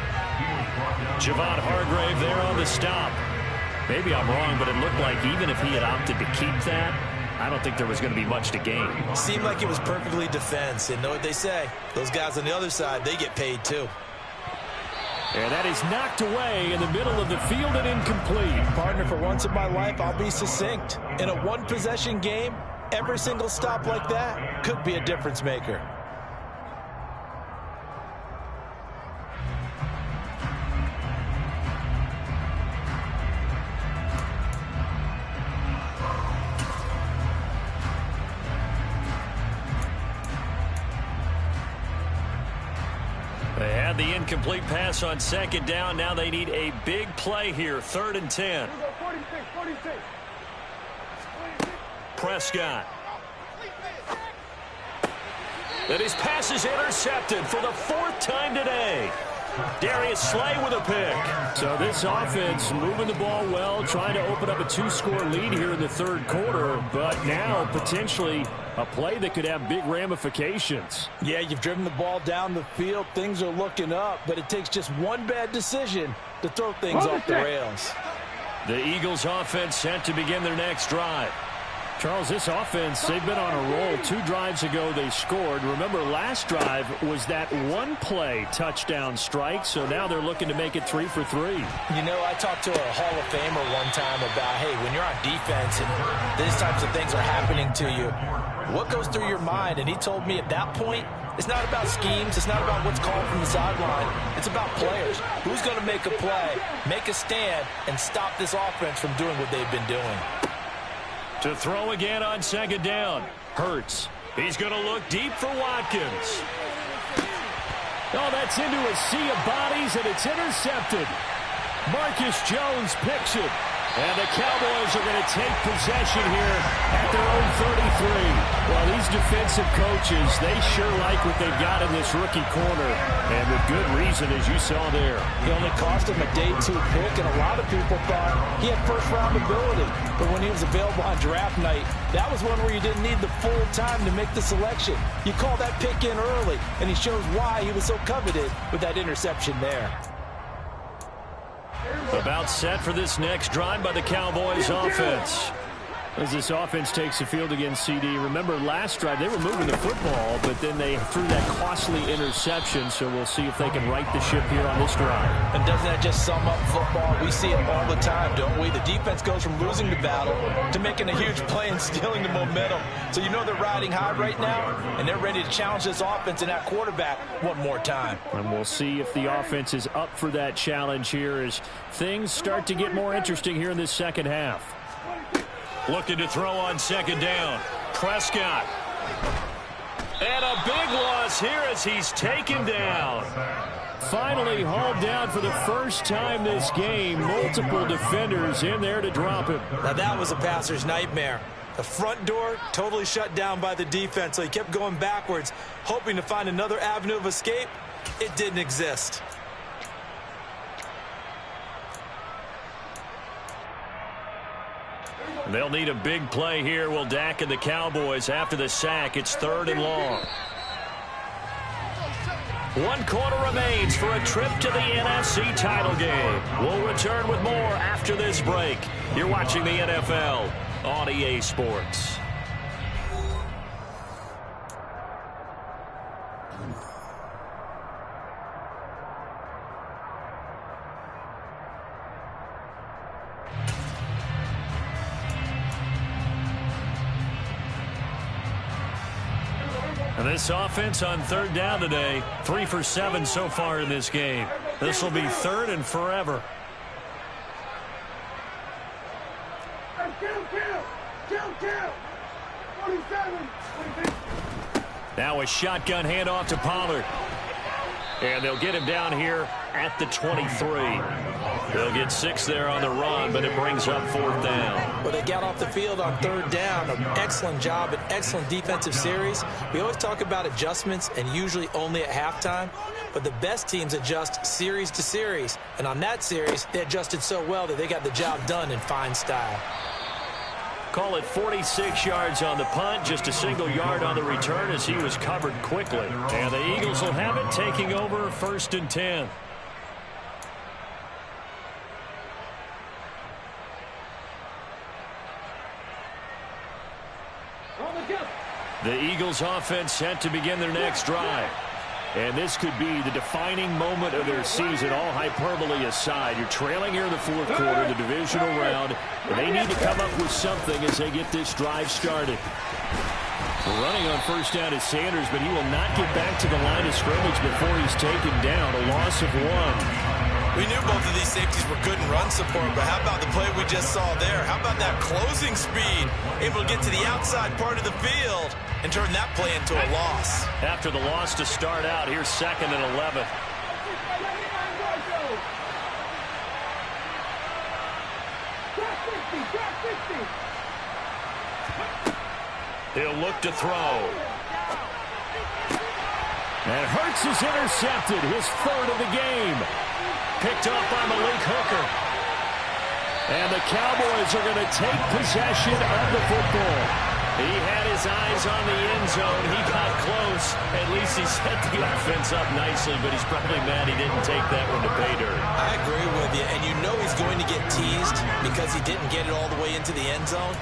Javon Hargrave there on the stop. Maybe I'm wrong, but it looked like even if he had opted to keep that, I don't think there was going to be much to gain. Seemed like it was perfectly defense. And know what they say? Those guys on the other side, they get paid too. And that is knocked away in the middle of the field and incomplete. Partner, for once in my life, I'll be succinct. In a one-possession game, every single stop like that could be a difference maker. They had the incomplete pass on 2nd down. Now they need a big play here. 3rd and 10. Prescott. And his pass is intercepted for the 4th time today. Darius Slay with a pick. So this offense moving the ball well, trying to open up a 2-score lead here in the 3rd quarter, but now potentially a play that could have big ramifications. Yeah, you've driven the ball down the field. Things are looking up, but it takes just one bad decision to throw things off the rails. The Eagles offense set to begin their next drive. Charles, this offense, they've been on a roll. 2 drives ago they scored. Remember, last drive was that one-play touchdown strike, so now they're looking to make it 3 for 3. You know, I talked to a Hall of Famer one time about, hey, when you're on defense and these types of things are happening to you, what goes through your mind? And he told me at that point, it's not about schemes. It's not about what's called from the sideline. It's about players. Who's going to make a play, make a stand, and stop this offense from doing what they've been doing. To throw again on 2nd down. Hurts. He's going to look deep for Watkins. Oh, that's into a sea of bodies, and it's intercepted. Marcus Jones picks it. And the Cowboys are going to take possession here at their own 33. Well, these defensive coaches, they sure like what they've got in this rookie corner. And with good reason, as you saw there. He only cost him a day 2 pick, and a lot of people thought he had first-round ability. But when he was available on draft night, that was one where you didn't need the full time to make the selection. You call that pick in early, and he shows why he was so coveted with that interception there. About set for this next drive by the Cowboys offense. As this offense takes the field against CD, remember last drive they were moving the football, but then they threw that costly interception, so we'll see if they can right the ship here on this drive. And doesn't that just sum up football? We see it all the time, don't we? The defense goes from losing the battle to making a huge play and stealing the momentum. So you know they're riding high right now, and they're ready to challenge this offense and that quarterback one more time. And we'll see if the offense is up for that challenge here as things start to get more interesting here in this second half. Looking to throw on second down. Prescott. And a big loss here as he's taken down. Finally hauled down for the first time this game. Multiple defenders in there to drop him. Now that was a passer's nightmare. The front door totally shut down by the defense, so he kept going backwards, hoping to find another avenue of escape. It didn't exist. They'll need a big play here. Will Dak and the Cowboys after the sack. It's 3rd and long. 1 quarter remains for a trip to the NFC title game. We'll return with more after this break. You're watching the NFL on EA Sports. And this offense on 3rd down today, 3 for 7 so far in this game. This will be 3rd and forever. Now a shotgun handoff to Pollard. And they'll get him down here at the 23. They'll get 6 there on the run, but it brings up 4th down. Well, they got off the field on 3rd down. An excellent job, an excellent defensive series. We always talk about adjustments and usually only at halftime, but the best teams adjust series to series. And on that series, they adjusted so well that they got the job done in fine style. Call it 46 yards on the punt, just a single yard on the return as he was covered quickly. And the Eagles will have it, taking over 1st and 10. The Eagles offense set to begin their next drive. And this could be the defining moment of their season, all hyperbole aside. You're trailing here in the 4th quarter, the divisional round, and they need to come up with something as they get this drive started. Running on 1st down is Sanders, but he will not get back to the line of scrimmage before he's taken down, a loss of 1. We knew both of these safeties were good in run support, but how about the play we just saw there? How about that closing speed? Able to get to the outside part of the field and turn that play into a loss. After the loss to start out, here's 2nd and 11. He'll look to throw. And Hurts is intercepted, his 3rd of the game. Picked up by Malik Hooker. And the Cowboys are going to take possession of the football. He had his eyes on the end zone. He got close. At least he set the offense up nicely, but he's probably mad he didn't take that one to pay dirt. I agree with you, and you know he's going to get teased because he didn't get it all the way into the end zone.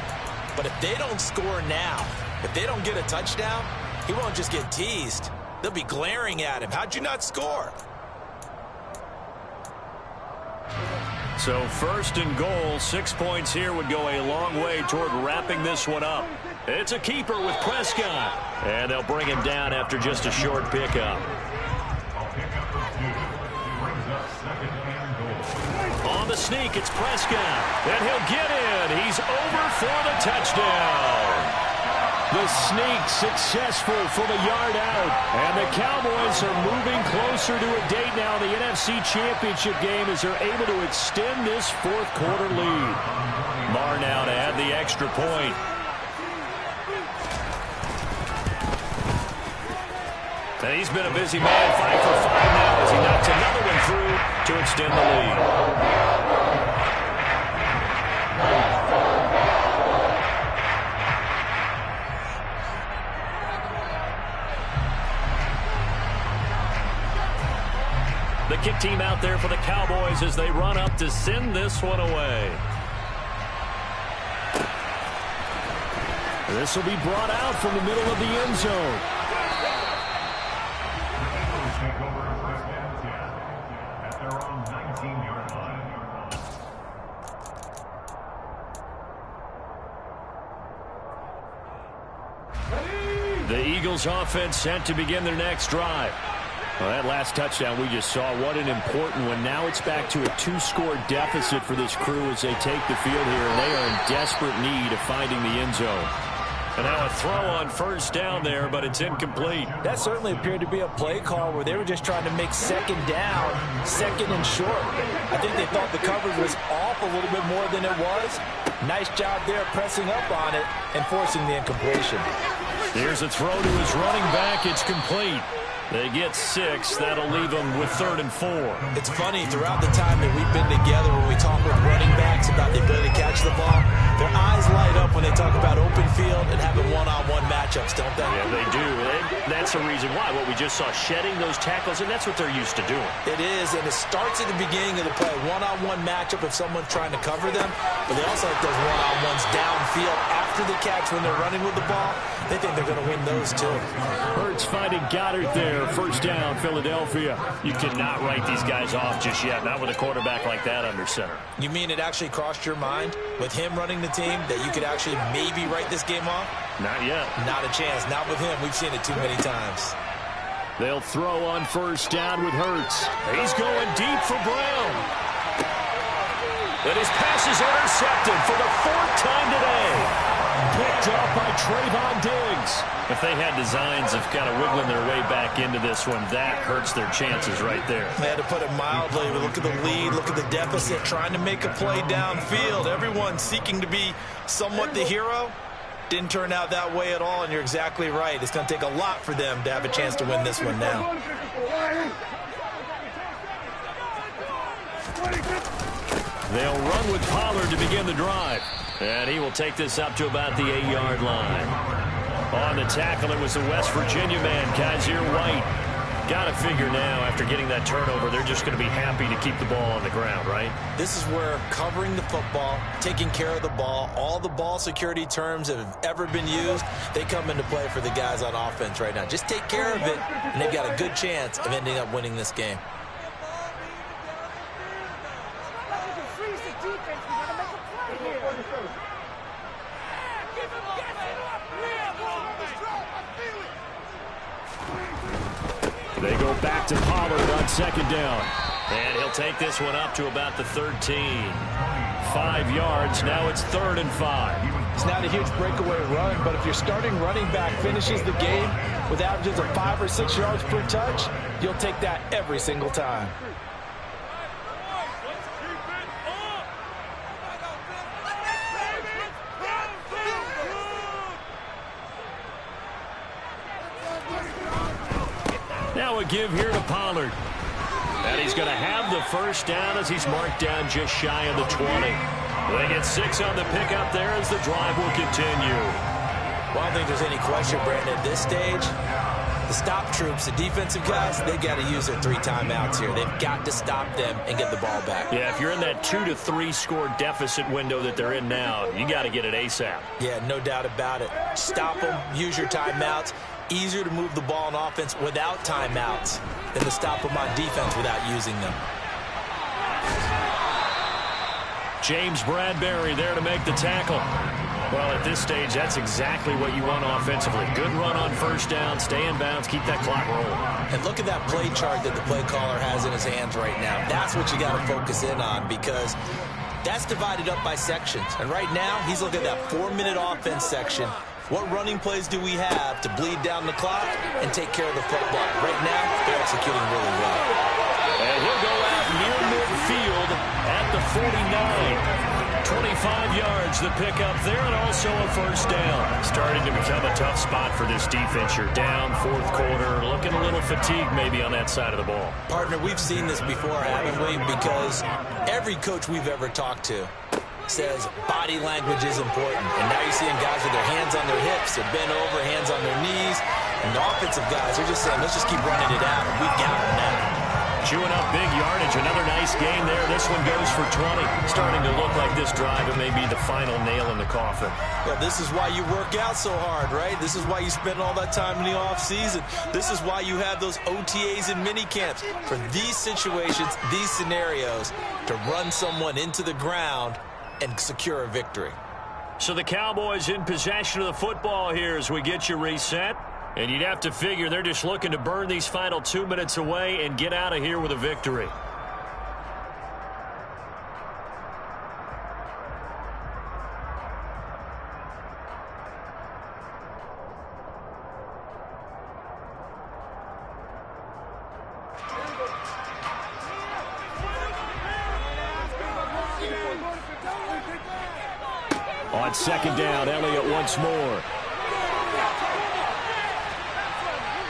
But if they don't score now, if they don't get a touchdown, he won't just get teased. They'll be glaring at him. How'd you not score? So 1st and goal, 6 points here would go a long way toward wrapping this one up. It's a keeper with Prescott. And they'll bring him down after just a short pickup. On the sneak, it's Prescott. And he'll get in. He's over for the touchdown. The sneak successful from a yard out. And the Cowboys are moving closer to a date now in the NFC Championship game as they're able to extend this 4th quarter lead. Marr now to add the extra point. And he's been a busy man, 5 for 5 now as he knocks another one through to extend the lead. The kick team out there for the Cowboys as they run up to send this one away. This will be brought out from the middle of the end zone. Take over first and 10 at their own 19-yard line. The Eagles offense set to begin their next drive. Well, that last touchdown we just saw, what an important one. Now it's back to a 2-score deficit for this crew as they take the field here, and they are in desperate need of finding the end zone. And now a throw on first down there, but it's incomplete. That certainly appeared to be a play call where they were just trying to make second down, second and short. I think they thought the coverage was off a little bit more than it was. Nice job there pressing up on it and forcing the incompletion. Here's a throw to his running back. It's complete. They get 6. That'll leave them with 3rd and 4. It's funny, throughout the time that we've been together, when we talk with running backs about the ability to catch the ball, their eyes light up when they talk about open field and having one-on-one matchups, don't they? Yeah, they do. That's the reason why. What we just saw, shedding those tackles, and that's what they're used to doing. It is, and it starts at the beginning of the play. One-on-one matchup if someone's trying to cover them, but they also like those one-on-ones downfield after the catch when they're running with the ball. They think they're going to win those, too. Hurts finding Goddard there. First down, Philadelphia. You cannot write these guys off just yet, not with a quarterback like that under center. You mean it actually crossed your mind with him running the team that you could actually maybe write this game off? Not yet. Not a chance. Not with him. We've seen it too many times. They'll throw on first down with Hurts. He's going deep for Brown. And his pass is intercepted for the 4th time today. Picked up by Trayvon Diggs. If they had designs of kind of wiggling their way back into this one, that hurts their chances right there. They had to put it mildly. Look at the lead, look at the deficit, trying to make a play downfield. Everyone seeking to be somewhat the hero. Didn't turn out that way at all, and you're exactly right. It's going to take a lot for them to have a chance to win this one now. They'll run with Pollard to begin the drive. And he will take this up to about the 8-yard line. On the tackle, it was the West Virginia man, Kaiser White. Got to figure now, after getting that turnover, they're just going to be happy to keep the ball on the ground, right? This is where covering the football, taking care of the ball, all the ball security terms that have ever been used, they come into play for the guys on offense right now. Just take care of it, and they've got a good chance of ending up winning this game. They go back to Pollard on second down. And he'll take this one up to about the 13. 5 yards. Now it's 3rd and 5. It's not a huge breakaway run, but if your starting running back finishes the game with averages of 5 or 6 yards per touch, you'll take that every single time. Now a give here to Pollard. And he's going to have the first down as he's marked down just shy of the 20. They get 6 on the pickup there as the drive will continue. Well, I don't think there's any question, Brandon, at this stage, the stop troops, the defensive guys, they got to use their 3 timeouts here. They've got to stop them and get the ball back. Yeah, if you're in that 2 to 3 score deficit window that they're in now, you got to get it ASAP. Yeah, no doubt about it. Stop them, use your timeouts. Easier to move the ball on offense without timeouts than to stop them on defense without using them. James Bradbury there to make the tackle. Well, at this stage, that's exactly what you want offensively. Good run on first down, stay in bounds, keep that clock rolling. And look at that play chart that the play caller has in his hands right now. That's what you got to focus in on, because that's divided up by sections. And right now, he's looking at that 4-minute offense section. What running plays do we have to bleed down the clock and take care of the football? Right now, they're executing really well. And he'll go out near midfield at the 49. 25 yards, the pickup there, and also a first down. Starting to become a tough spot for this defense. You're down 4th quarter, looking a little fatigued maybe on that side of the ball. Partner, we've seen this before, haven't we? Because every coach we've ever talked to says body language is important. And now you're seeing guys with their hands on their hips, they're bent over, hands on their knees. And the offensive guys are just saying, let's just keep running it out. We've got them now. Chewing up big yardage. Another nice gain there. This one goes for 20. Starting to look like this drive, it may be the final nail in the coffin. Yeah, this is why you work out so hard, right? This is why you spend all that time in the offseason. This is why you have those OTAs and mini camps. For these situations, these scenarios, to run someone into the ground and secure a victory. So the Cowboys in possession of the football here as we get you reset. And you'd have to figure they're just looking to burn these final 2 minutes away and get out of here with a victory. On second down, Elliott once more.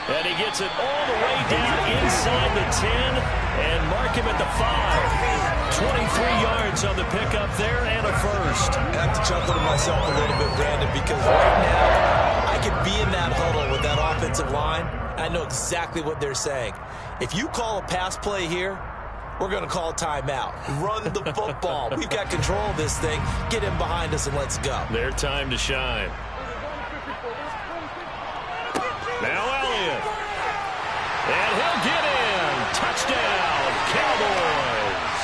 And he gets it all the way down inside the 10 and mark him at the 5. 23 yards on the pickup there and a first. I have to chuckle to myself a little bit, Brandon, because right now I could be in that huddle with that offensive line. I know exactly what they're saying. If you call a pass play here, we're going to call timeout. Run the football. We've got control of this thing. Get him behind us and let's go. Their time to shine. Now Elliott. And he'll get in. Touchdown, Cowboys.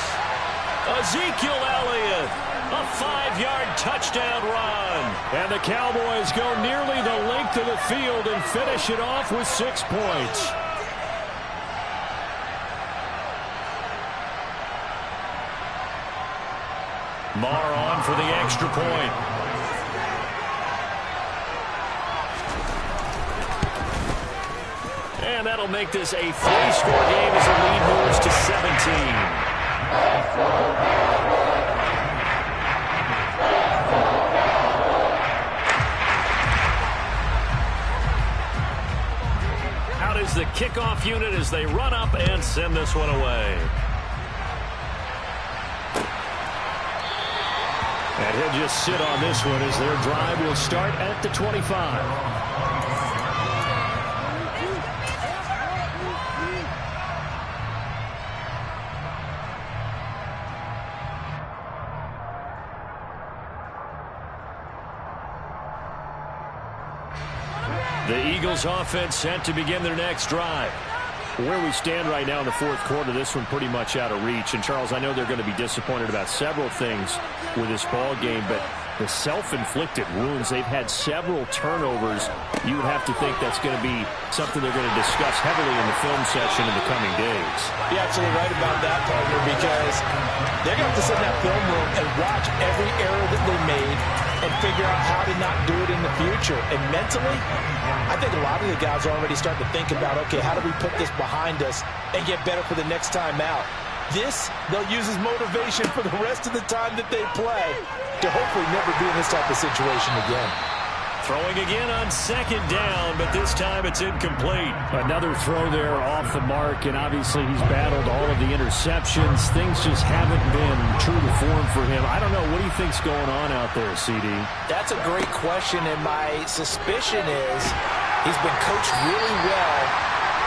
Ezekiel Elliott. A 5-yard touchdown run. And the Cowboys go nearly the length of the field and finish it off with 6 points. Marr on for the extra point. And that'll make this a 3-score game as the lead moves to 17. Out is the kickoff unit as they run up and send this one away. And he'll just sit on this one as their drive will start at the 25. The Eagles offense set to begin their next drive. Where we stand right now in the fourth quarter, this one pretty much out of reach. And, Charles, I know they're going to be disappointed about several things with this ball game, but the self-inflicted wounds, they've had several turnovers. You would have to think that's going to be something they're going to discuss heavily in the film session in the coming days. You're absolutely right about that, partner, because they're going to have to sit in that film room and watch every error that they made and figure out how to not do it in the future. And mentally, I think a lot of the guys are already starting to think about, okay, how do we put this behind us and get better for the next time out? This, they'll use as motivation for the rest of the time that they play to hopefully never be in this type of situation again. Throwing again on second down, but this time it's incomplete. Another throw there off the mark, and obviously he's battled all of the interceptions. Things just haven't been true to form for him. I don't know. What do you think's going on out there, CD? That's a great question, and my suspicion is he's been coached really well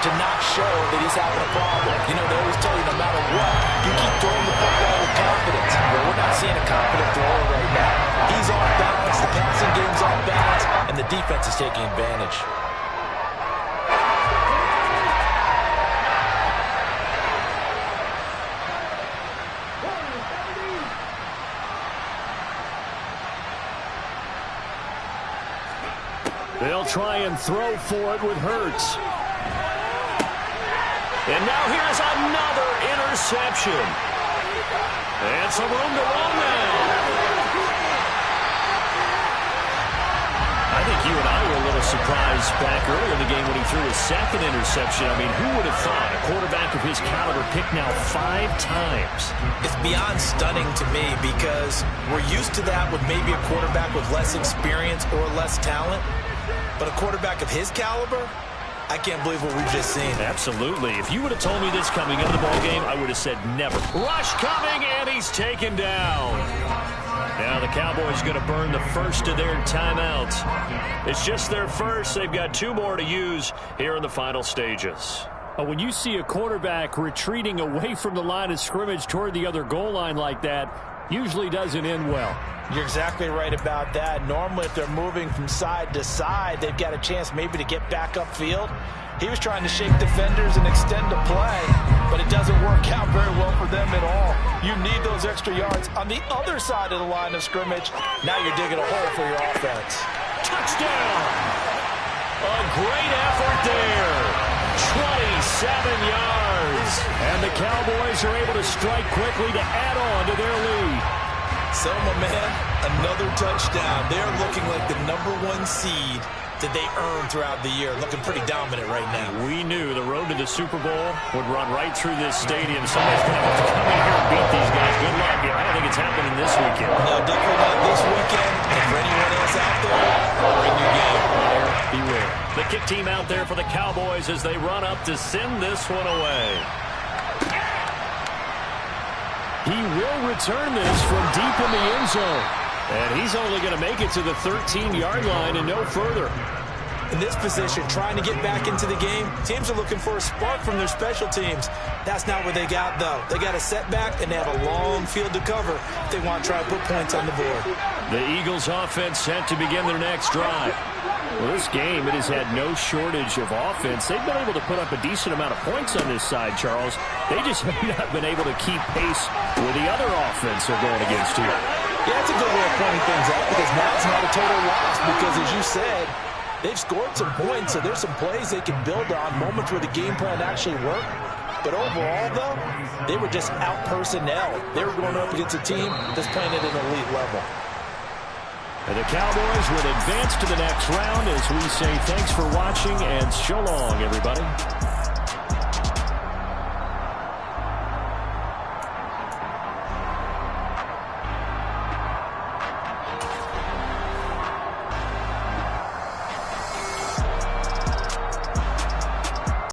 to not show that he's having a problem. You know, they always tell you no matter what, you keep throwing the football with confidence. Well, we're not seeing a confident thrower right now. He's off balance, the passing game's off balance, and the defense is taking advantage. They'll try and throw for it with Hurts. And now here's another interception. And some room to run now. I think you and I were a little surprised back earlier in the game when he threw his second interception. I mean, who would have thought a quarterback of his caliber picked now 5 times? It's beyond stunning to me because we're used to that with maybe a quarterback with less experience or less talent. But a quarterback of his caliber, I can't believe what we've just seen. Absolutely. If you would have told me this coming into the ballgame, I would have said never. Rush coming, and he's taken down. Now the Cowboys going to burn the first of their timeouts. It's just their first. They've got 2 more to use here in the final stages. When you see a quarterback retreating away from the line of scrimmage toward the other goal line like that, usually doesn't end well. You're exactly right about that. Normally, if they're moving from side to side, they've got a chance maybe to get back upfield. He was trying to shake defenders and extend the play, but it doesn't work out very well for them at all. You need those extra yards on the other side of the line of scrimmage. Now you're digging a hole for your offense. Touchdown! A great effort there. 27 yards. And the Cowboys are able to strike quickly to add on to their lead. Selma, man, another touchdown. They're looking like the #1 seed that they earned throughout the year. Looking pretty dominant right now. We knew the road to the Super Bowl would run right through this stadium. Somebody's going to have to come in here and beat these guys. Good luck. I don't think it's happening this weekend. No, definitely not this weekend. And for anyone else out there, bring your game. Beware. The kick team out there for the Cowboys as they run up to send this one away. He will return this from deep in the end zone. And he's only going to make it to the 13-yard line and no further. In this position, trying to get back into the game, teams are looking for a spark from their special teams. That's not what they got, though. They got a setback, and they have a long field to cover if they want to try to put points on the board. The Eagles' offense set to begin their next drive. Well, this game, it has had no shortage of offense. They've been able to put up a decent amount of points on this side, Charles. They just have not been able to keep pace with the other offense they're going against here. Yeah, that's a good way of pointing things out because now it's not a total loss because, as you said, they've scored some points, so there's some plays they can build on, moments where the game plan actually worked. But overall, though, they were just out-personnel. They were going up against a team that's playing at an elite level. And the Cowboys will advance to the next round as we say thanks for watching and so long, everybody.